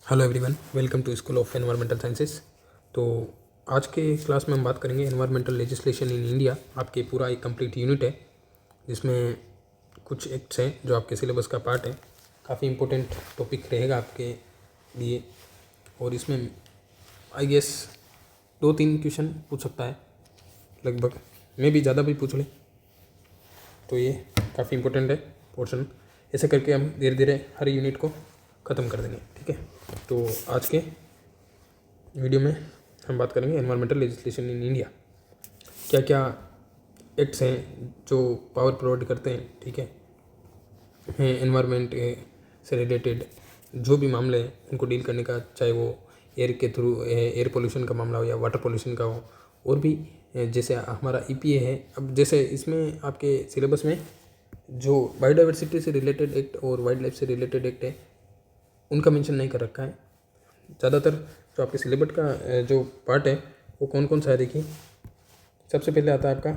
Hello everyone, welcome to school of environmental sciences. तो आज के क्लास में हम बात करेंगे एनवायरमेंटल लेजिस्लेशन इन इंडिया। आपके पूरा एक कंप्लीट यूनिट है जिसमें कुछ एक्ट्स हैं जो आपके सिलेबस का पार्ट है। काफ़ी इंपॉर्टेंट टॉपिक रहेगा आपके लिए और इसमें आई गेस 2-3 क्वेश्चन पूछ सकता है लगभग, मैं भी ज़्यादा भी पूछ लें। तो ये काफ़ी इंपॉर्टेंट है पोर्शन। ऐसे करके हम धीरे धीरे हर यूनिट को ख़त्म कर देंगे, ठीक है। तो आज के वीडियो में हम बात करेंगे एनवायरमेंटल लेजिस्लेशन इन इंडिया। क्या क्या एक्ट्स हैं जो पावर प्रोवाइड करते हैं, ठीक है, एनवायरमेंट से रिलेटेड जो भी मामले हैं उनको डील करने का, चाहे वो एयर के थ्रू एयर पोल्यूशन का मामला हो या वाटर पोल्यूशन का हो, और भी जैसे हमारा EPA है। अब जैसे इसमें आपके सिलेबस में जो बायोडाइवर्सिटी से रिलेटेड एक्ट और वाइल्ड लाइफ से रिलेटेड एक्ट है उनका मेंशन नहीं कर रखा है। ज़्यादातर जो आपके सिलेबस का जो पार्ट है वो कौन कौन सा है, देखिए। सबसे पहले आता है आपका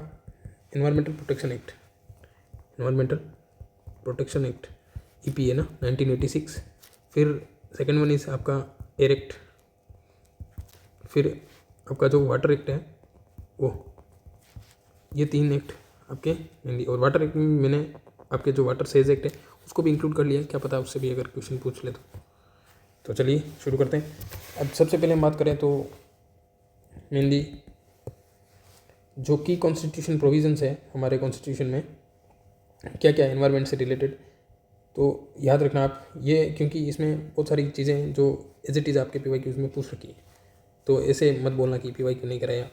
environmental protection act, environmental protection act EPA ना 1986। फिर सेकंड वन इज आपका एयर एक्ट। फिर आपका जो वाटर एक्ट है वो, ये 3 एक्ट आपके हिंदी। और वाटर एक्ट में मैंने आपके जो वाटर सेज एक्ट है उसको भी इंक्लूड कर लिया, क्या पता उससे भी अगर क्वेश्चन पूछ ले तो चलिए शुरू करते हैं। अब सबसे पहले हम बात करें तो मेनली जो की कॉन्स्टिट्यूशन प्रोविजंस है हमारे कॉन्स्टिट्यूशन में, क्या क्या एनवायरनमेंट से रिलेटेड, तो याद रखना आप ये, क्योंकि इसमें बहुत सारी चीज़ें जो एज इट इज़ आपके PYQs में पूछ रखी है। तो ऐसे मत बोलना कि PYQ नहीं कराया।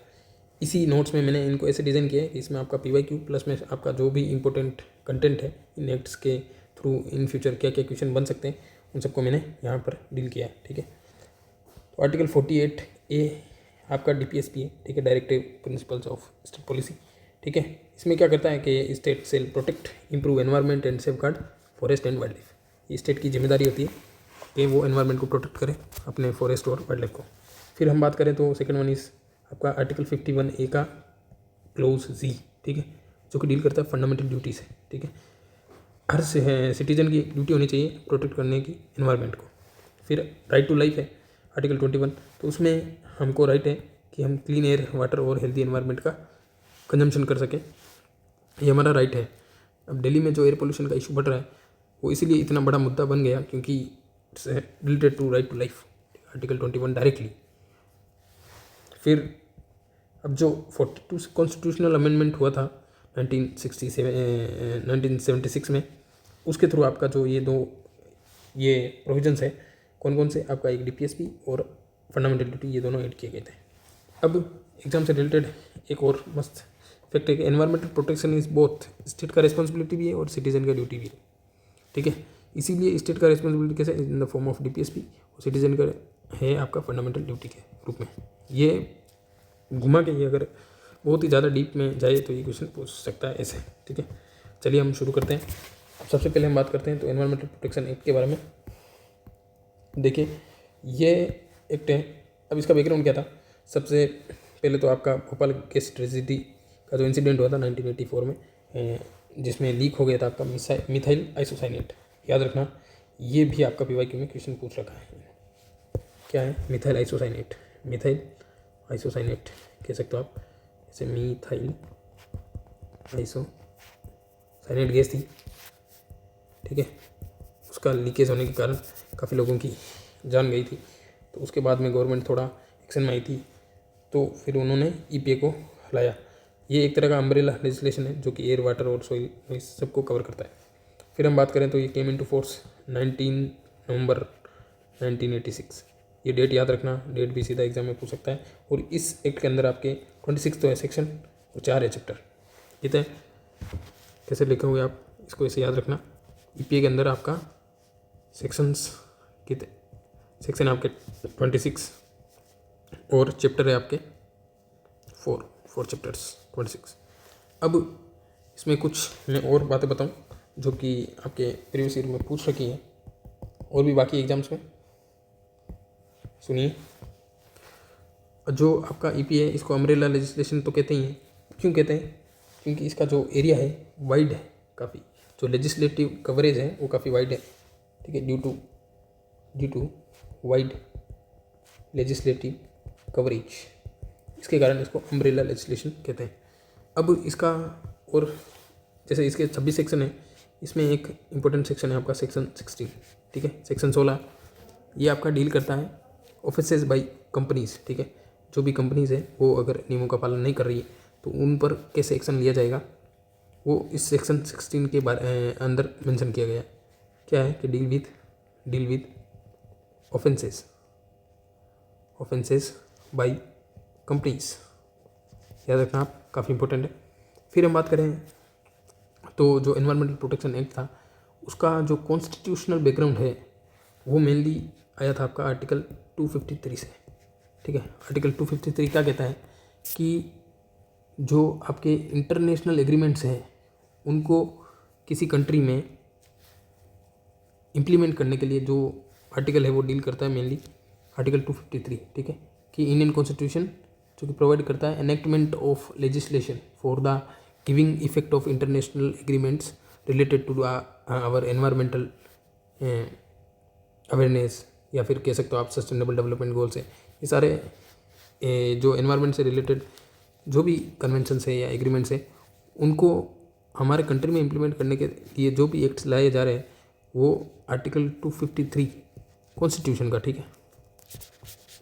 इसी नोट्स में मैंने इनको ऐसे डिज़ाइन किया है कि इसमें आपका PYQ प्लस में आपका जो भी इंपॉर्टेंट कंटेंट है इन एक्ट्स के थ्रू इन फ्यूचर क्या क्या क्वेश्चन बन सकते हैं उन सबको मैंने यहाँ पर डील किया है, ठीक है। तो आर्टिकल 48A आपका DPSP है, ठीक है, directive principles of state policy, ठीक है। इसमें क्या करता है कि state shall protect, improve environment and safeguard forest and wildlife. ये स्टेट की जिम्मेदारी होती है कि वो एनवायरनमेंट को प्रोटेक्ट करे, अपने फॉरेस्ट और वाइल्ड लाइफ को। फिर हम बात करें तो सेकेंड वन इज आपका आर्टिकल 51A का क्लोज Z, ठीक है, जो कि डील करता है फंडामेंटल ड्यूटी से, ठीक है। हर सिटीजन की ड्यूटी होनी चाहिए प्रोटेक्ट करने की एनवायरनमेंट को। फिर राइट टू लाइफ है आर्टिकल 21, तो उसमें हमको राइट है कि हम क्लीन एयर, वाटर और हेल्दी एनवायरनमेंट का कंजम्पशन कर सकें, ये हमारा राइट है। अब दिल्ली में जो एयर पोल्यूशन का इशू बढ़ रहा है वो इसीलिए इतना बड़ा मुद्दा बन गया क्योंकि it's related to right to life, article 21 directly. फिर अब जो 42 कॉन्स्टिट्यूशनल अमेंडमेंट हुआ था 1976 में, उसके थ्रू आपका जो ये प्रोविजंस है कौन कौन से, आपका एक DPSP और फंडामेंटल ड्यूटी, ये दोनों ऐड किए गए थे। अब एग्जाम से रिलेटेड एक और मस्त फैक्ट है कि environmental protection is both state का रिस्पॉन्सिबिलिटी भी है और सिटीजन का ड्यूटी भी है, ठीक है। इसीलिए स्टेट का रिस्पॉन्सिबिलिटी कैसे in the form of DPSP और सिटीजन का है आपका फंडामेंटल ड्यूटी के रूप में। ये घुमा के ये अगर बहुत ही ज़्यादा डीप में जाए तो ये क्वेश्चन पूछ सकता है ऐसे, ठीक है। चलिए हम शुरू करते हैं। सबसे पहले हम बात करते हैं तो एनवायरमेंटल प्रोटेक्शन एक्ट के बारे में। देखिए ये एक्ट है, अब इसका बैकग्राउंड क्या था। सबसे पहले तो आपका भोपाल गैस ट्रेजिडी का जो इंसिडेंट हुआ था 1984 में, जिसमें लीक हो गया था आपका मिथाइल आइसोसाइनेट। याद रखना ये भी आपका PYQ में क्वेश्चन पूछ रखा है। क्या है मिथाइल आइसोसाइनेट, मिथाइल आइसोसाइनेट कह सकते हो आप, जैसे मिथाइल आइसोसाइनेट गैस थी, ठीक है। उसका लीकेज होने के कारण काफ़ी लोगों की जान गई थी, तो उसके बाद में गवर्नमेंट थोड़ा एक्शन में आई थी, तो फिर उन्होंने EPA को हलाया। ये एक तरह का अम्ब्रेला लेजिस्लेशन है जो कि एयर, वाटर और सॉइल इस सबको कवर करता है। फिर हम बात करें तो ये केम इनटू फोर्स 19 नवंबर 1986। ये डेट याद रखना, डेट भी सीधा एग्जाम में पूछ सकता है। और इस एक्ट के अंदर आपके 26 तो है सेक्शन और 4 है चैप्टर। कितने कैसे लिखे हुए आप इसको ऐसे याद रखना। EPA के अंदर आपका सेक्शंस कितने, सेक्शन आपके 26 और चैप्टर है आपके 4 चैप्टर्स 26। अब इसमें कुछ मैं और बातें बताऊं जो कि आपके प्रीवियस ईयर में पूछ रखी है और भी बाकी एग्जाम्स में। सुनिए, जो आपका EPA है इसको अम्ब्रेला लेजिस्लेशन तो कहते ही हैं। क्यों कहते हैं? क्योंकि इसका जो एरिया है वाइड है काफ़ी, जो लेजिस्लेटिव कवरेज है वो काफ़ी वाइड है, ठीक है, due to due to wide legislative coverage. इसके कारण इसको अम्ब्रेला लेजिस्लेशन कहते हैं। अब इसका और जैसे इसके 26 सेक्शन है, इसमें एक इम्पोर्टेंट सेक्शन है आपका सेक्शन 16, ठीक है। सेक्शन 16 ये आपका डील करता है ऑफेंसेस बाय कंपनीज, ठीक है। जो भी कंपनीज है वो अगर नियमों का पालन नहीं कर रही है तो उन पर कैसे एक्शन लिया जाएगा, वो इस सेक्शन 16 के अंदर मेंशन किया गया है। क्या है कि deal with offences by companies, याद रखना आप, काफ़ी इंपॉर्टेंट है। फिर हम बात करें तो जो एनवायरमेंटल प्रोटेक्शन एक्ट था उसका जो कॉन्स्टिट्यूशनल बैकग्राउंड है वो मेनली आया था आपका आर्टिकल 253 से, ठीक है। आर्टिकल 253 क्या कहता है कि जो आपके इंटरनेशनल एग्रीमेंट्स हैं उनको किसी कंट्री में इम्प्लीमेंट करने के लिए जो आर्टिकल है वो डील करता है मेनली आर्टिकल 253, ठीक है। कि इंडियन कॉन्स्टिट्यूशन जो कि प्रोवाइड करता है enactment of legislation for the giving effect of international agreements related to our environmental awareness, या फिर कह सकते हो आप सस्टेनेबल डेवलपमेंट गोल्स है। ये सारे जो एनवायरमेंट से रिलेटेड जो भी कन्वेंशंस है या एग्रीमेंट्स है उनको हमारे कंट्री में इम्प्लीमेंट करने के लिए जो भी एक्ट्स लाए जा रहे हैं वो आर्टिकल 253 कॉन्स्टिट्यूशन का, ठीक है,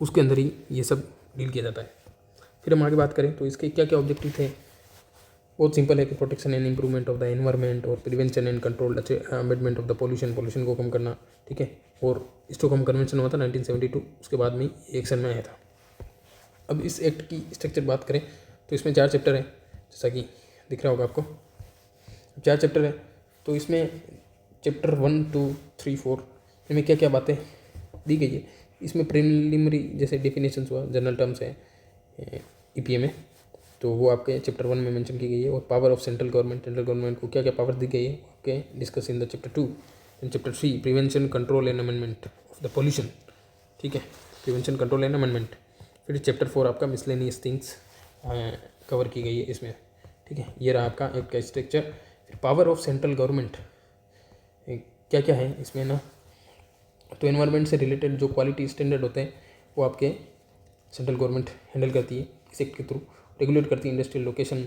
उसके अंदर ही ये सब डील किया जाता है। फिर हम आगे बात करें तो इसके क्या क्या ऑब्जेक्टिव थे। बहुत सिंपल है कि protection and improvement of the environment और prevention and control amendment of the pollution को कम करना, ठीक है। और स्टॉकहोम कन्वेंशन हुआ था 1972, उसके बाद में एक्शन में आया था। अब इस एक्ट की स्ट्रक्चर बात करें तो इसमें 4 चैप्टर है, जैसा कि दिख रहा होगा आपको। 4 चैप्टर है तो इसमें चैप्टर 1, 2, 3, 4 इनमें क्या क्या बातें दी गई है। इसमें प्रिलिमिनरी जैसे डेफिनेशंस हुआ, जनरल टर्म्स है EPA में, तो वो आपके चैप्टर 1 में मेंशन की गई है। और पावर ऑफ सेंट्रल गवर्नमेंट को क्या क्या पावर दी गई है आपके discuss in the chapter 2। In chapter 3 prevention control and amendment of the pollution, ठीक है, प्रिवेंशन कंट्रोल एंड अमेंडमेंट। फिर चैप्टर 4 आपका मिसलेनियस थिंग्स कवर की गई है इसमें, ठीक है। ये रहा आपका एक्ट का स्ट्रक्चर। फिर पावर ऑफ सेंट्रल गवर्नमेंट क्या क्या है इसमें ना, तो एनवायरनमेंट से रिलेटेड जो क्वालिटी स्टैंडर्ड होते हैं वो आपके सेंट्रल गवर्नमेंट हैंडल करती है इस एक्ट के थ्रू। रेगुलेट करती है इंडस्ट्रियल लोकेशन,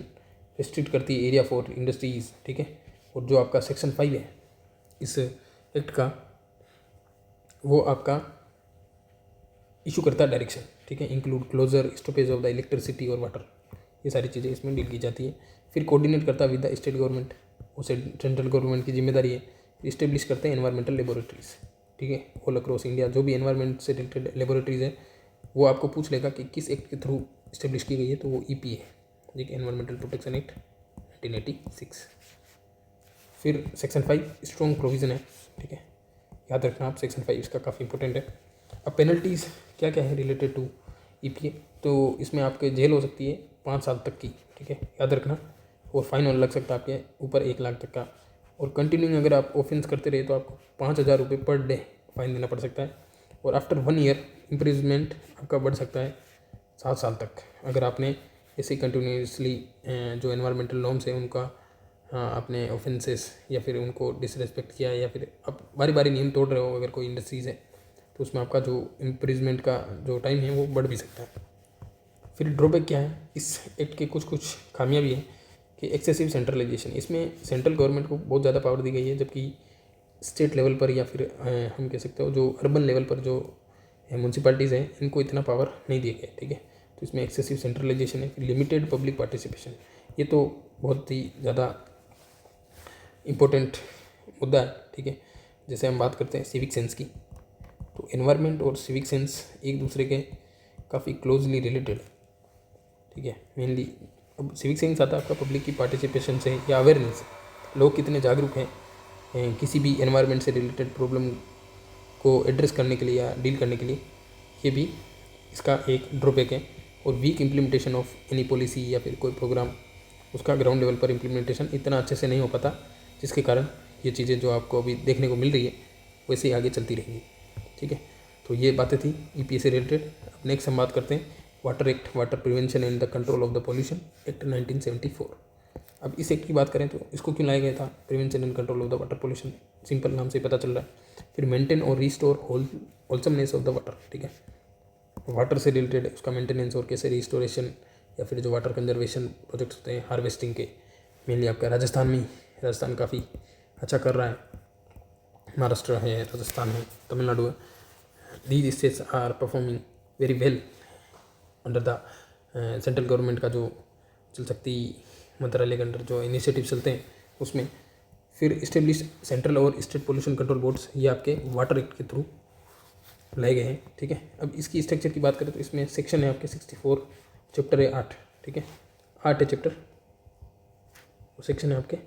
रिस्ट्रिक्ट करती है एरिया फॉर इंडस्ट्रीज, ठीक है। और जो आपका सेक्शन 5 है इस एक्ट का वो आपका इशू करता है डायरेक्शन, ठीक है, include closure stoppage of the electricity और वाटर, ये सारी चीज़ें इसमें डील की जाती है। फिर कोऑर्डिनेट करता है विद द स्टेट गवर्नमेंट, वो सेंट्रल गवर्नमेंट की जिम्मेदारी है। इस्टेब्लिश करते हैं एनवायरमेंटल लेबोरेटरीज, ठीक है, ऑल अक्रॉस इंडिया। जो भी एनवायरमेंट से रिलेटेड लेबोरेटरीज है वो आपको पूछ लेगा कि किस एक्ट के थ्रू इस्टेब्लिश की गई है, तो वो EPA है, ठीक है, एनवायरमेंटल प्रोटेक्शन एक्ट 1986। फिर सेक्शन 5 स्ट्रॉन्ग प्रोविज़न है, ठीक है, याद रखना आप, सेक्शन 5 इसका काफ़ी इंपॉर्टेंट है। अब पेनल्टीज़ क्या क्या है रिलेटेड टू EPA, तो इसमें आपके जेल हो सकती है 5 साल तक की, ठीक है, याद रखना। और फाइन और लग सकता है आपके ऊपर 1 लाख तक का। और कंटिन्यूइंग अगर आप ऑफेंस करते रहे तो आपको 5,000 रुपये पर डे फाइन देना पड़ सकता है। और आफ्टर 1 ईयर इम्प्रिजमेंट आपका बढ़ सकता है 7 साल तक, अगर आपने ऐसे कंटिन्यूसली जो एनवायरमेंटल नॉर्म्स हैं उनका आपने ऑफेंसेस या फिर उनको डिसरेस्पेक्ट किया, या फिर आप बारी बारी नियम तोड़ रहे हो अगर कोई इंडस्ट्रीज़ है, तो उसमें आपका जो इम्प्रिजमेंट का जो टाइम है वो बढ़ भी सकता है। फिर ड्रॉबैक क्या है, इस एक्ट के कुछ खामियां भी हैं कि एक्सेसिव सेंट्रलाइजेशन, इसमें सेंट्रल गवर्नमेंट को बहुत ज़्यादा पावर दी गई है, जबकि स्टेट लेवल पर या फिर हम कह सकते हो जो अर्बन लेवल पर जो म्यूनसिपैलिटीज़ हैं इनको इतना पावर नहीं दिया गया, ठीक है। तो इसमें एक्सेसिव सेंट्रलाइजेशन है। फिर लिमिटेड पब्लिक पार्टिसिपेशन, ये तो बहुत ही ज़्यादा इम्पोर्टेंट मुद्दा है, ठीक है। जैसे हम बात करते हैं सिविक सेंस की, तो एनवायरनमेंट और सिविक सेंस एक दूसरे के काफ़ी क्लोजली रिलेटेड, ठीक है। मेनली अब सिविक सेंस आता है आपका पब्लिक की पार्टिसिपेशन से या अवेयरनेस, लोग कितने जागरूक हैं किसी भी एनवायरनमेंट से रिलेटेड प्रॉब्लम को एड्रेस करने के लिए या डील करने के लिए, ये भी इसका एक ड्रॉबैक है। और weak implementation of any policy या फिर कोई प्रोग्राम, उसका ग्राउंड लेवल पर इम्प्लीमेंटेशन इतना अच्छे से नहीं हो पाता, जिसके कारण ये चीज़ें जो आपको अभी देखने को मिल रही है वैसे ही आगे चलती रहेंगी, ठीक है। तो ये बातें थी EPA से रिलेटेड। अब नेक्स्ट हम बात करते हैं water act, water prevention and the control of the pollution act 1974। अब इस एक्ट की बात करें तो इसको क्यों लाया गया था, prevention and control of the water pollution, simple नाम से पता चल रहा है। फिर मेंटेन और restore wholesomeness of the water, ठीक है, वाटर से रिलेटेड उसका मेंटेनेंस और कैसे रिस्टोरेशन या फिर जो वाटर कंजर्वेशन प्रोजेक्ट्स होते हैं हार्वेस्टिंग के, मेनली आपका राजस्थान काफ़ी अच्छा कर रहा है, महाराष्ट्र है, राजस्थान है, तमिलनाडु है, these states are performing very well under the central government का जो जल शक्ति मंत्रालय के अंडर जो इनिशिएटिव चलते हैं उसमें। फिर इस्टेब्लिश सेंट्रल और स्टेट पोल्यूशन कंट्रोल बोर्ड्स, ये आपके वाटर एक्ट के थ्रू लाए गए हैं, ठीक है। अब इसकी स्ट्रक्चर की बात करें तो इसमें सेक्शन है आपके 64, चैप्टर है 8, ठीक है, 8 है चैप्टर, सेक्शन है आपके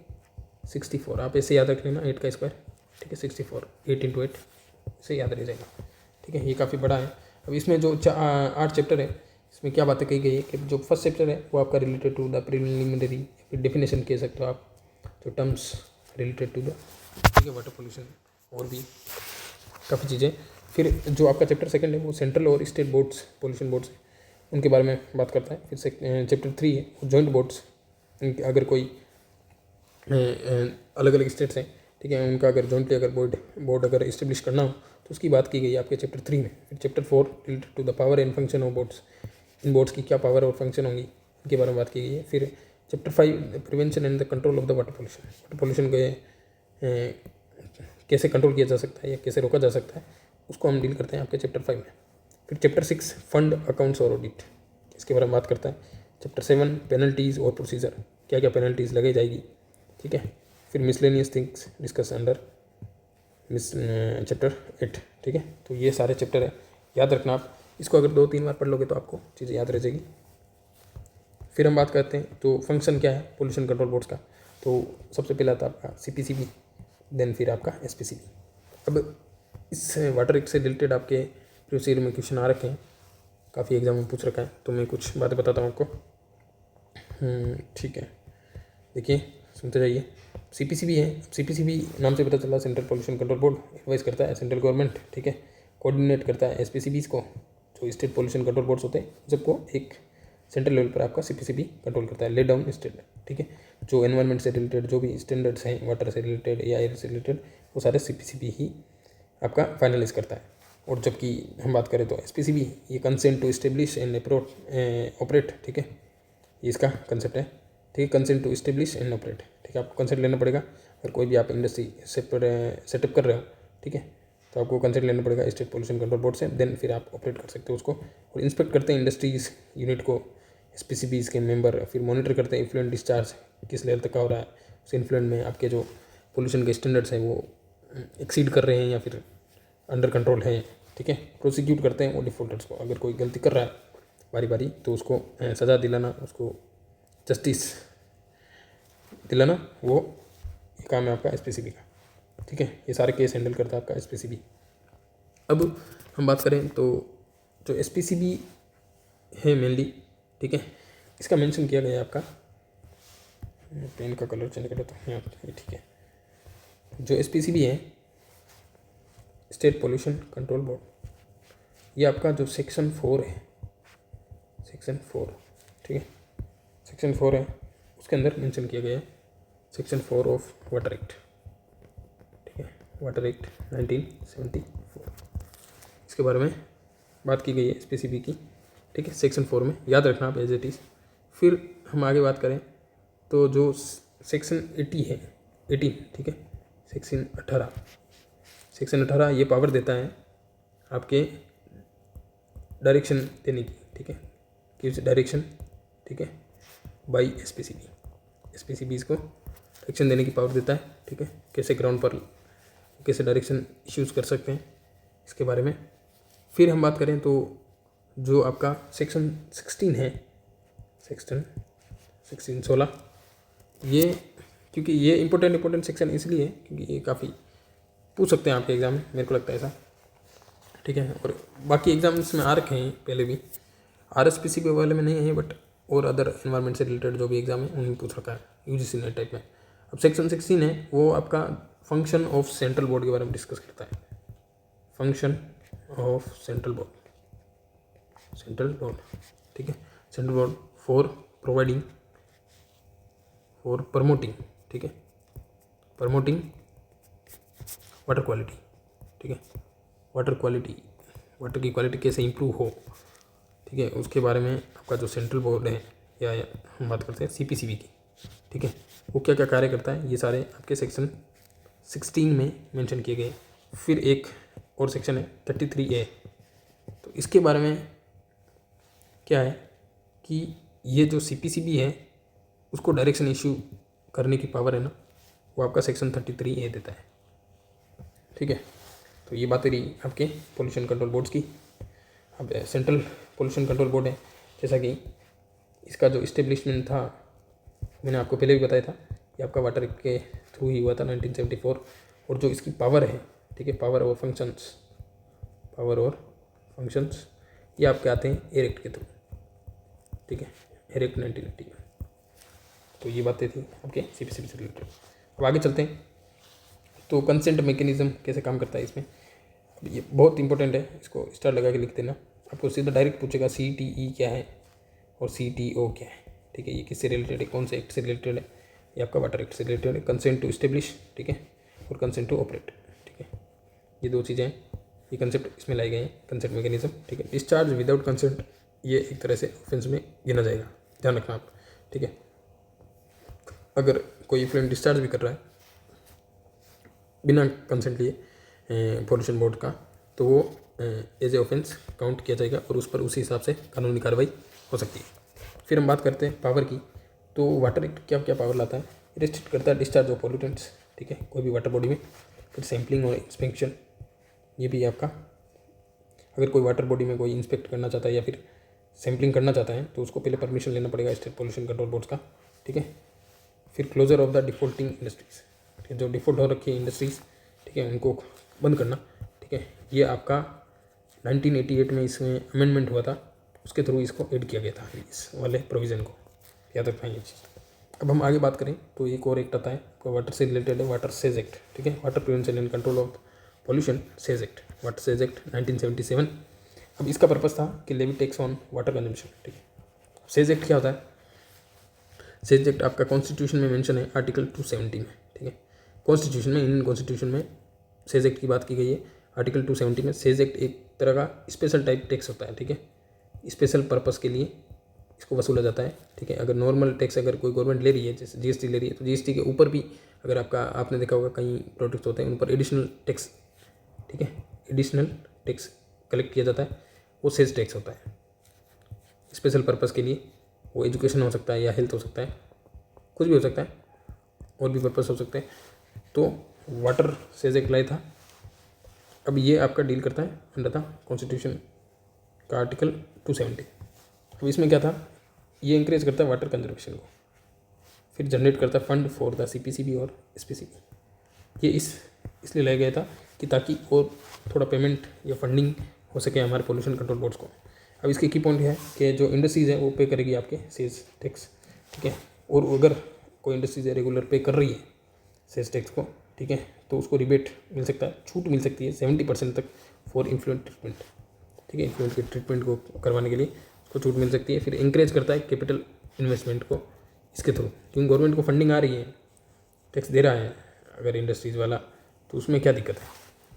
64, आप ऐसे याद रख लेना 8 का स्क्वायर, ठीक है, 64, 8 × 8 से याद रह जाएगा, ठीक है, ये काफ़ी बड़ा है। अब इसमें जो 8 चैप्टर है इसमें क्या बातें कही गई है कि जो फर्स्ट चैप्टर है वो आपका रिलेटेड टू द प्रिलिमिनरी, फिर डेफिनेशन कह सकते हो आप, जो टर्म्स रिलेटेड टू द, ठीक है, वाटर पोल्यूशन और भी काफ़ी चीज़ें। फिर जो आपका चैप्टर सेकंड है वो सेंट्रल और स्टेट बोर्ड्स, पोल्यूशन बोर्ड्स उनके बारे में बात करता है। फिर चैप्टर 3 है वो जॉइंट बोर्ड्स, अगर कोई अलग अलग स्टेट्स हैं, ठीक है, उनका अगर जॉइंटली अगर बोर्ड अगर इस्टेब्लिश करना हो तो उसकी बात की गई है आपके चैप्टर 3 में। फिर chapter 4 related to the power and function of boards, इन बोर्ड्स की क्या पावर और फंक्शन होंगी इनके बारे में बात की गई है। फिर chapter 5 prevention and the control of the water pollution को कैसे कंट्रोल किया जा सकता है या कैसे रोका जा सकता है उसको हम डील करते हैं आपके चैप्टर 5 में। फिर चैप्टर 6 फंड अकाउंट्स और ऑडिट, इसके बारे में बात करता है। चैप्टर 7 पेनल्टीज़ और प्रोसीजर, क्या क्या पेनल्टीज़ लगाई जाएगी, ठीक है। फिर miscellaneous things discuss under chapter 8, ठीक है। तो ये सारे चैप्टर है, याद रखना आप इसको, अगर 2-3 बार पढ़ लोगे तो आपको चीज़ें याद रह जाएगी। फिर हम बात करते हैं तो फंक्शन क्या है पोल्यूशन कंट्रोल बोर्ड्स का। तो सबसे पहला था आपका CPCB, देन फिर आपका SPCB। अब इस वाटर एक्ट से रिलेटेड आपके प्रीवियस ईयर में क्वेश्चन आ रखे हैं, काफ़ी एग्जाम में पूछ रखा है, तो मैं कुछ बातें बताता हूँ आपको, ठीक है। देखिए सुनते जाइए। CPCB है, CPCB नाम से पता चला central pollution control board advice करता है सेंट्रल गवर्नमेंट, ठीक है, कोऑर्डिनेट करता है SPCBs को, जो स्टेट पोल्यूशन कंट्रोल बोर्ड्स होते हैं सबको एक सेंट्रल लेवल पर आपका CPCB कंट्रोल करता है, ले डाउन स्टेट, ठीक है। जो एनवायरनमेंट से रिलेटेड जो भी स्टैंडर्ड्स हैं वाटर से रिलेटेड या एयर से रिलेटेड वो सारे CPCB ही आपका फाइनलाइज करता है। और जबकि हम बात करें तो SPCB ये consent to establish and operate, ठीक है, ये इसका कंसेप्ट है, ठीक है, consent to establish and operate, ठीक है, आपको कंसेंट लेना पड़ेगा। अगर कोई भी आप इंडस्ट्री सेटअप कर रहे हो, ठीक है, तो आपको कंसेंट लेना पड़ेगा स्टेट पोल्यूशन कंट्रोल बोर्ड से, देन फिर आप ऑपरेट कर सकते हो उसको। और इंस्पेक्ट करते हैं इंडस्ट्रीज यूनिट को SPCBs के मेंबर, फिर मॉनिटर करते हैं इफ्लुएंट डिस्चार्ज किस लेवल तक का हो रहा है, उस इन्फ्लुएंट में आपके जो पोल्यूशन के स्टैंडर्ड्स हैं वो एक्सीड कर रहे हैं या फिर अंडर कंट्रोल है, ठीक है। प्रोसिक्यूट करते हैं वो डिफॉल्टर्स को, अगर कोई गलती कर रहा है बारी बारी तो उसको सज़ा दिलाना, उसको जस्टिस दिलाना, वो ये काम है आपका SPCB का, ठीक है। ये सारे केस हैंडल करता है आपका SPCB। अब हम बात करें तो जो SPCB है मेनली, ठीक है, इसका मेंशन किया गया है आपका, पेन का कलर चेंज कर देता हूँ, ठीक है। जो SPCB है स्टेट पोल्यूशन कंट्रोल बोर्ड, ये आपका जो सेक्शन 4 है, सेक्शन 4, ठीक है, सेक्शन 4 है उसके अंदर मेंशन किया गया है सेक्शन 4 ऑफ वाटर एक्ट, ठीक है, वाटर एक्ट 1974, इसके बारे में बात की गई है SPCB की, ठीक है, सेक्शन 4 में, याद रखना आप एज इट इज़। फिर हम आगे बात करें तो जो सेक्शन 80 है, 18, ठीक है, सेक्शन 18 ये पावर देता है आपके डायरेक्शन देने की, ठीक है, गिव्स डायरेक्शन, ठीक है, बाय SPCBs को डायरेक्शन देने की पावर देता है, ठीक है, कैसे ग्राउंड पर कैसे डायरेक्शन इश्यूज़ कर सकते हैं इसके बारे में। फिर हम बात करें तो जो आपका सेक्शन 16 है, सेक्शन 16 ये, क्योंकि ये इंपॉर्टेंट सेक्शन इसलिए है क्योंकि ये काफ़ी पूछ सकते हैं आपके एग्ज़ाम में, मेरे को लगता है ऐसा, ठीक है। और बाकी एग्जाम्स में आ रखे हैं पहले भी, RSPCB वाले में नहीं है, बट और अदर एनवायरनमेंट से रिलेटेड जो भी एग्जाम है उन्हें पूछ रखा है UGC नेट टाइप में। अब सेक्शन 16 है वो आपका फंक्शन ऑफ सेंट्रल बोर्ड के बारे में डिस्कस करता है, फंक्शन ऑफ सेंट्रल बोर्ड, ठीक है, central board for providing, for promoting, ठीक है, प्रमोटिंग वाटर क्वालिटी, ठीक है। वाटर की क्वालिटी कैसे इम्प्रूव हो, ठीक है, उसके बारे में आपका जो सेंट्रल बोर्ड है या हम बात करते हैं CPCB की, ठीक है, वो क्या क्या कार्य करता है, ये सारे आपके सेक्शन 16 में मेंशन किए गए। फिर एक और सेक्शन है 33A, तो इसके बारे में क्या है कि ये जो CPCB है उसको डायरेक्शन इशू करने की पावर है ना, वो आपका सेक्शन 33A देता है, ठीक है। तो ये बातें रही आपके पोल्यूशन कंट्रोल बोर्ड्स की। अब सेंट्रल पोल्यूशन कंट्रोल बोर्ड है, जैसा कि इसका जो इस्टेब्लिशमेंट था मैंने आपको पहले भी बताया था, ये आपका वाटर के थ्रू ही हुआ था 1974। और जो इसकी पावर है, ठीक है, पावर और फंक्शंस ये आपके आते हैं एयर एक्ट के थ्रू, ठीक है, एयर एक्ट 1980 में। तो ये बातें थी आपके CPCB से रिलेटेड। अब आगे चलते हैं, तो कंसेंट मैकेनिज्म कैसे काम करता है इसमें। ये बहुत इंपॉर्टेंट है, इसको स्टार लगा के लिख देना। आपको सीधा डायरेक्ट पूछेगा CTE क्या है और CTO क्या है, ठीक है, ये किससे रिलेटेड है, कौन से एक्ट से रिलेटेड है, ये आपका वाटर एक्ट से रिलेटेड है। कंसेंट टू इस्टेब्लिश, ठीक है, और कंसेंट टू ऑपरेट, ठीक है, ये दो चीज़ें हैं, ये कंसेप्ट इसमें लाए गए हैं, कंसेंट मैकेनिज्म, ठीक है। डिस्चार्ज विदाउट कंसेंट ये एक तरह से ऑफेंस में गिना जाएगा, ध्यान रखना आप, ठीक है। अगर कोई इफ्लुएंट डिस्चार्ज भी कर रहा है बिना कंसेंट लिए पोल्यूशन बोर्ड का, तो वो एज ए ऑफेंस काउंट किया जाएगा और उस पर उसी हिसाब से कानूनी कार्रवाई हो सकती है। फिर हम बात करते हैं पावर की, तो वाटर एक्ट क्या क्या पावर लाता है। रिस्ट्रिक्ट करता है डिस्चार्ज ऑफ पोल्यूटेंट्स, ठीक है, कोई भी वाटर बॉडी में। फिर सैम्पलिंग और इंस्पेक्शन, ये भी आपका, अगर कोई वाटर बॉडी में कोई इंस्पेक्ट करना चाहता है या फिर सैम्पलिंग करना चाहता है तो उसको पहले परमिशन लेना पड़ेगा स्टेट पोल्यूशन कंट्रोल बोर्ड का, ठीक है। फिर closure of the defaulting industries, ठीक है, जो डिफॉल्ट हो रखी है इंडस्ट्रीज, ठीक है, उनको बंद करना, ठीक है। ये आपका 1988 में इसमें अमेंडमेंट हुआ था, उसके थ्रू इसको ऐड किया गया था, इस वाले प्रोविज़न को, याद रखना ये चीज़। अब हम आगे बात करें तो एक और एक्ट आता है आपका वाटर से रिलेटेड है, वाटर सेज एक्ट, ठीक है, water prevention and control of pollution cess act, water cess act 1977। अब इसका पर्पज़ था कि levy tax on water consumption, ठीक है। सेज एक्ट क्या होता है, सेज एक्ट आपका कॉन्स्टिट्यूशन में मेंशन है आर्टिकल 270 में, ठीक है, कॉन्स्टिट्यूशन में, इंडियन कॉन्स्टिट्यूशन में सेज एक्ट की बात की गई है आर्टिकल 270 में। सेज एक्ट एक तरह का स्पेशल टाइप टैक्स होता है, ठीक है, स्पेशल पर्पस के लिए इसको वसूला जाता है, ठीक है। अगर नॉर्मल टैक्स अगर कोई गवर्नमेंट ले रही है, जैसे GST ले रही है, तो GST के ऊपर भी अगर आपने देखा होगा कई प्रोडक्ट्स होते हैं उन पर एडिशनल टैक्स, ठीक है, एडिशनल टैक्स कलेक्ट किया जाता है, वो सेज टैक्स होता है स्पेशल पर्पस के लिए। वो एजुकेशन हो सकता है या हेल्थ हो सकता है, कुछ भी हो सकता है, और भी पर्पस हो सकते हैं। तो वाटर सेज एक्ट लाया था। अब ये आपका डील करता है अंडर द कॉन्स्टिट्यूशन का आर्टिकल 270। अब इसमें क्या था, ये इंकरेज करता है वाटर कंजर्वेशन को, फिर जनरेट करता है फंड फॉर द CPCB और SPCB। ये इसलिए लाया गया था कि ताकि और थोड़ा पेमेंट या फंडिंग हो सके हमारे पोल्यूशन कंट्रोल बोर्ड्स को। अब इसके की पॉइंट है कि जो इंडस्ट्रीज़ है वो पे करेगी आपके सेज टैक्स, ठीक है, और अगर कोई इंडस्ट्रीज है रेगुलर पे कर रही है सेज टैक्स को, ठीक है, तो उसको रिबेट मिल सकता है, छूट मिल सकती है 70% तक फॉर इन्फ्लुएंट ट्रीटमेंट, ठीक है, इन्फ्लुएंट के ट्रीटमेंट को करवाने के लिए उसको छूट मिल सकती है। फिर इंकरेज करता है कैपिटल इन्वेस्टमेंट को इसके थ्रू, क्योंकि गवर्नमेंट को फंडिंग आ रही है, टैक्स दे रहा है अगर इंडस्ट्रीज़ वाला, तो उसमें क्या दिक्कत है।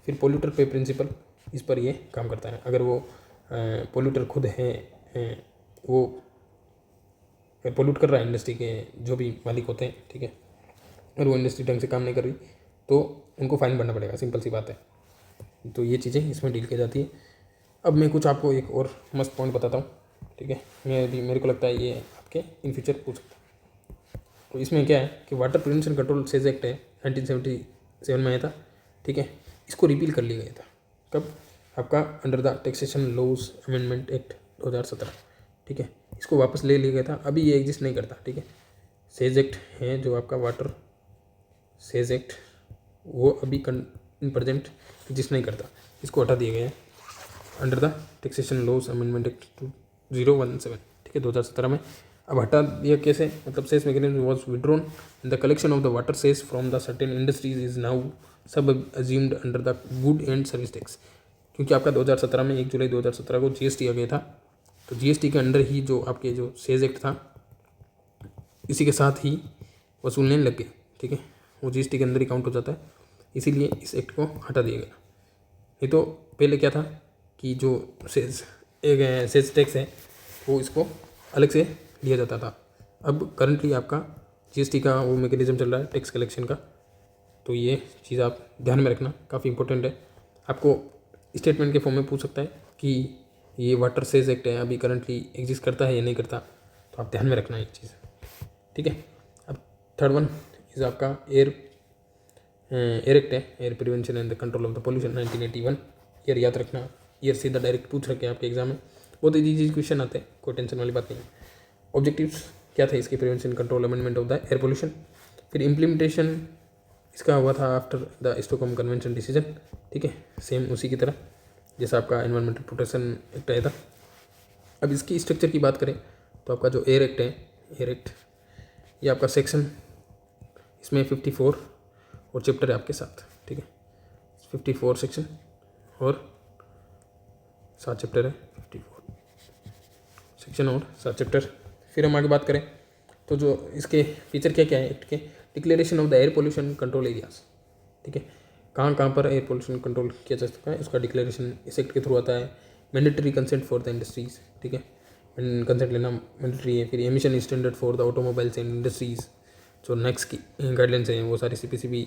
फिर पोल्यूटर पे प्रिंसिपल, इस पर ये काम करता है। अगर वो पोल्यूटर खुद है, वो पोल्यूट कर रहा है इंडस्ट्री के जो भी मालिक होते हैं, ठीक है, और वो इंडस्ट्री ढंग से काम नहीं कर रही तो उनको फाइन भरना पड़ेगा, सिंपल सी बात है। तो ये चीज़ें इसमें डील की जाती है। अब मैं कुछ आपको एक और मस्त पॉइंट बताता हूँ, ठीक है, मेरे को लगता है ये आपके इन फ्यूचर पूछ सकता है। तो इसमें क्या है कि water prevention control says act है 1977 में आया था, ठीक है, इसको रिपील कर लिया गया था। कब, आपका under the taxation laws amendment act 2017, ठीक है, इसको वापस ले लिया गया था, अभी ये एग्जिस्ट नहीं करता, ठीक है। सेज एक्ट है जो आपका वाटर सेज एक्ट, वो अभी इन प्रेजेंट एग्जिस्ट नहीं करता, इसको हटा दिया गया है under the taxation laws amendment act 2017, ठीक है, 2017 में। अब हटा दिया कैसे, मतलब cess mechanism was withdrawn in the collection of the water cess from the certain industries is now subsumed under the good and service tax, क्योंकि आपका 2017 में 1 जुलाई 2017 को GST आ गया था, तो GST के अंडर ही जो आपके जो सेज एक्ट था इसी के साथ ही वसूलने लग गए, ठीक है, वो GST के अंदर ही काउंट हो जाता है, इसीलिए इस एक्ट को हटा दिया गया। ये तो पहले क्या था कि जो सेल्स टैक्स है वो इसको अलग से लिया जाता था। अब करंटली आपका जीएसटी का वो मैकेनिज्म चल रहा है टैक्स कलेक्शन का, तो ये चीज़ आप ध्यान में रखना, काफ़ी इंपॉर्टेंट है। आपको स्टेटमेंट के फॉर्म में पूछ सकता है कि ये वाटर सेज एक्ट है अभी करंटली एग्जिस्ट करता है या नहीं करता, तो आप ध्यान में रखना ये चीज़, ठीक है। अब थर्ड वन इज़ आपका एयर एक्ट है, air prevention and the control of the pollution 1981। Year याद रखना, ईयर सीधा डायरेक्ट पूछ रखे हैं आपके एग्जाम में, बहुत ईजी क्वेश्चन आते हैं, कोई टेंशन वाली बात नहीं है। ऑब्जेक्टिव्स क्या थे इसके, prevention control amendment of the air pollution. फिर इम्प्लीमेंटेशन इसका हुआ था after the Stockholm convention decision, ठीक है, सेम उसी की तरह जैसा आपका एनवायरमेंटल प्रोटेक्शन एक्ट आया था। अब इसकी स्ट्रक्चर की बात करें तो आपका जो एयर एक्ट है, एयर एक्ट ये आपका सेक्शन इसमें 54 और चैप्टर है आपके 7, ठीक है, 54 सेक्शन और 7 चैप्टर है, 54 सेक्शन और 7 चैप्टर। फिर हम आगे बात करें तो जो इसके फीचर क्या क्या है एक्ट के, declaration of the air pollution control areas, ठीक है, कहाँ कहाँ पर एयर पोल्यूशन कंट्रोल किया जा सकता है उसका डिक्लेरेशन इस एक्ट के थ्रू आता है। Mandatory consent for the industries, ठीक है, कंसेंट लेना मैंडेटरी है। फिर emission standard for the automobiles and industries, जो नेक्स्ट की गाइडलाइंस हैं वो सारी CPCB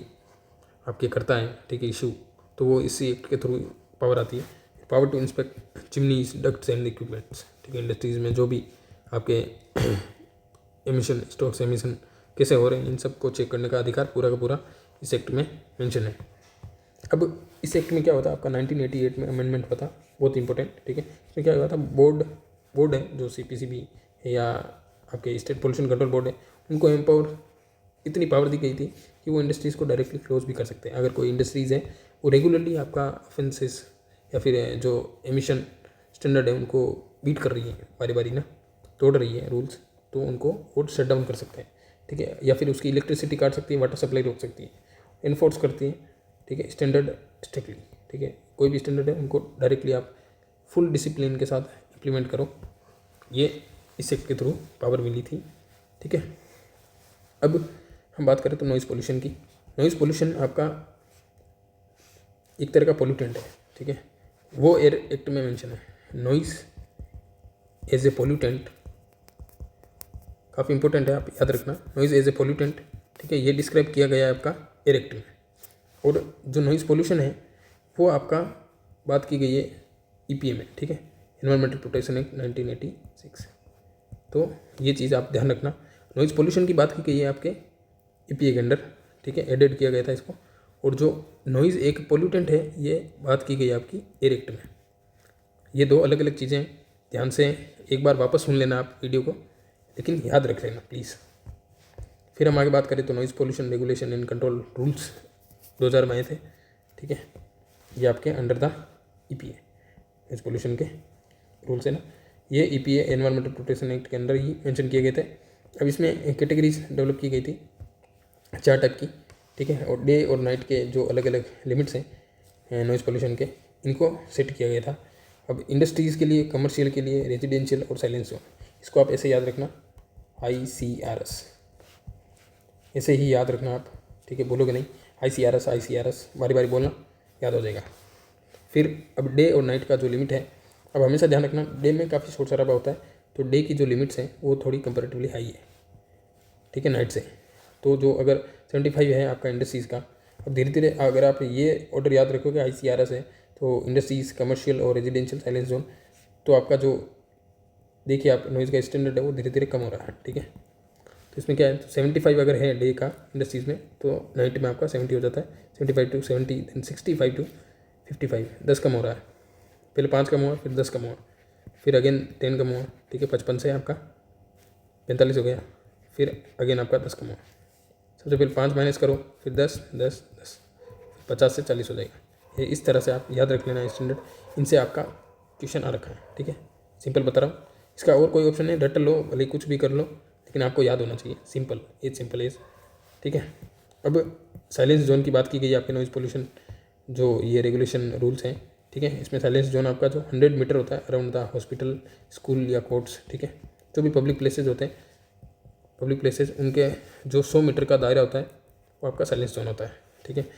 आपके करता है, ठीक है, इशू, तो वो इसी एक्ट के थ्रू पावर आती है। Power to inspect chimneys ducts and equipments, ठीक है, इंडस्ट्रीज़ में जो भी आपके एमिशन स्टॉक्स एमिशन कैसे हो रहे हैं इन सब को चेक करने का अधिकार पूरा का पूरा इस एक्ट में मेंशन है। अब इस एक्ट में क्या होता है आपका 1988 में अमेंडमेंट हुआ था, बहुत इंपॉर्टेंट, ठीक है। इसमें क्या हुआ था, बोर्ड है जो CPCB है या आपके स्टेट पोल्यूशन कंट्रोल बोर्ड है, उनको एम्पावर इतनी पावर दी गई थी कि वो इंडस्ट्रीज़ को डायरेक्टली क्लोज भी कर सकते हैं। अगर कोई इंडस्ट्रीज़ है वो रेगुलरली आपका ऑफेंसेस या फिर जो एमिशन स्टैंडर्ड है उनको बीट कर रही है, बारी बारी ना तोड़ रही है रूल्स, तो उनको वो शट डाउन कर सकते हैं, ठीक है, या फिर उसकी इलेक्ट्रिसिटी काट सकती है, वाटर सप्लाई रोक सकती है, इन्फोर्स करती है, ठीक है, स्टैंडर्ड स्ट्रिक्टली, ठीक है, कोई भी स्टैंडर्ड है उनको डायरेक्टली आप फुल डिसिप्लिन के साथ इम्प्लीमेंट करो, ये इस एक्ट के थ्रू पावर मिली थी, ठीक है। अब हम बात करें तो नॉइज़ पोल्यूशन की। नॉइज़ पोल्यूशन आपका एक तरह का पोल्यूटेंट है, ठीक है, वो एयर एक्ट में मेंशन है। नॉइज़ एज ए पोल्यूटेंट काफ़ी इंपॉर्टेंट है, आप याद रखना, नॉइज़ एज ए पोल्यूटेंट, ठीक है, ये डिस्क्राइब किया गया है आपका एयर एक्ट में। और जो नॉइज़ पोल्यूशन है वो आपका बात की गई है EPA में, ठीक है, एनवायरमेंटल प्रोटेक्शन एक्ट 1986। तो ये चीज़ आप ध्यान रखना, नॉइज़ पोल्यूशन की बात की गई है आपके EPA के अंडर, ठीक है, एडेड किया गया था इसको। और जो नॉइज़ एक पोल्यूटेंट है ये बात की गई है आपकी एयर एक्ट में। ये दो अलग अलग चीज़ें हैं, ध्यान से एक बार वापस सुन लेना आप वीडियो को, लेकिन याद रख लेना प्लीज़। फिर हम आगे बात करें तो noise pollution regulation and control rules 2000 में आए थे, ठीक है, ये आपके under the EPA noise pollution के रूल्स है ना, ये EPA एनवायरमेंटल प्रोटेक्शन एक्ट के अंदर ही मेंशन किए गए थे। अब इसमें कैटेगरीज डेवलप की गई थी 4 टाइप की, ठीक है, और डे और नाइट के जो अलग अलग लिमिट्स हैं नॉइज़ पोल्यूशन के, इनको सेट किया गया था। अब इंडस्ट्रीज़ के लिए, कमर्शियल के लिए, रेजिडेंशियल और साइलेंस जोन, इसको आप ऐसे याद रखना ICRS, ऐसे ही याद रखना आप, ठीक है, बोलोगे नहीं, ICRS बारी बारी बोलना, याद हो जाएगा। फिर अब डे और नाइट का जो लिमिट है, अब हमेशा ध्यान रखना, डे में काफ़ी शोर शराबा होता है, तो डे की जो लिमिट्स हैं वो थोड़ी कंपेरेटिवली हाई है, ठीक है, नाइट से। तो जो अगर 75 है आपका इंडस्ट्रीज़ का, अब धीरे धीरे अगर आप ये ऑर्डर याद रखोगे ICRS है तो इंडस्ट्रीज़, कमर्शियल और रेजिडेंशियल साइलेंस जोन, तो आपका जो देखिए आप नॉइज़ का स्टैंडर्ड है वो धीरे धीरे कम हो रहा है, ठीक है। तो इसमें क्या है, 75 अगर है डे का इंडस्ट्रीज़ में, तो नाइट में आपका 70 हो जाता है, 75 to 70, देन 65 to 55, 10 कम हो रहा है, पहले 5 कम हुआ, फिर 10 कम हुआ, फिर अगेन 10 कम हुआ, ठीक है, 55 से आपका 45 हो गया, फिर अगेन आपका 10 कम हुआ, सबसे पहले 5 माइनस करो, फिर 10 10 10, 50 से 40 हो जाएगा। ये इस तरह से आप याद रख लेना स्टैंडर्ड, इनसे आपका क्वेश्चन आ रखा है, ठीक है, सिंपल बता रहा हूँ, इसका और कोई ऑप्शन नहीं, रट लो भले कुछ भी कर लो, लेकिन आपको याद होना चाहिए, सिंपल एज, ठीक है। अब साइलेंस जोन की बात की गई है आपके नॉइज़ पोल्यूशन जो ये रेगुलेशन रूल्स हैं, ठीक है, इसमें साइलेंस जोन आपका जो 100 मीटर होता है अराउंड द हॉस्पिटल, स्कूल या कोर्ट्स, ठीक है, जो भी पब्लिक प्लेसेज होते हैं, पब्लिक प्लेसेस उनके जो 100 मीटर का दायरा होता है वो आपका साइलेंस जोन होता है, ठीक है।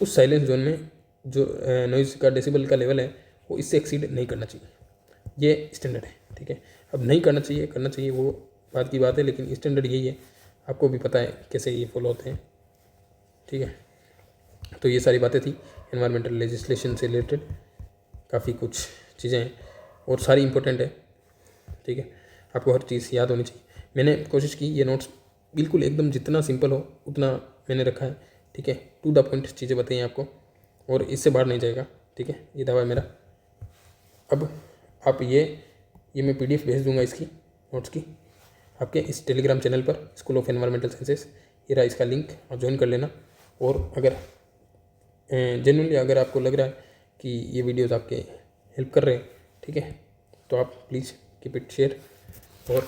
उस साइलेंस जोन में जो नॉइज़ का डेसिबल का लेवल है वो इससे एक्सीड नहीं करना चाहिए, ये स्टैंडर्ड है। ठीक है, अब नहीं करना चाहिए वो बात की बात है, लेकिन स्टैंडर्ड यही है, आपको भी पता है कैसे ये फॉलो होते हैं। ठीक है, तो ये सारी बातें थी एनवायरमेंटल लेजिस्लेशन से रिलेटेड, काफ़ी कुछ चीज़ें हैं और सारी इंपॉर्टेंट है। ठीक है, आपको हर चीज़ याद होनी चाहिए। मैंने कोशिश की ये नोट्स बिल्कुल एकदम जितना सिंपल हो उतना मैंने रखा है। ठीक है, टू द पॉइंट चीज़ें बताइए आपको, और इससे बाहर नहीं जाएगा। ठीक है, ये दावा है मेरा। अब आप ये मैं PDF भेज दूंगा इसकी नोट्स की आपके इस टेलीग्राम चैनल पर, स्कूल ऑफ एनवायरमेंटल साइंसेस। ये रहा इसका लिंक, आप ज्वाइन कर लेना। और अगर जेन्युइनली अगर आपको लग रहा है कि ये वीडियोस आपके हेल्प कर रहे हैं, ठीक है, तो आप प्लीज़ कीप इट शेयर और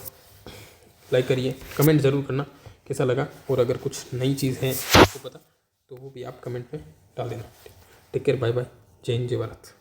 लाइक करिए, कमेंट ज़रूर करना कैसा लगा, और अगर कुछ नई चीज़ है आपको पता तो वो भी आप कमेंट में डाल देना। टेक केयर, बाय बाय, जय हिंद, जय भारत।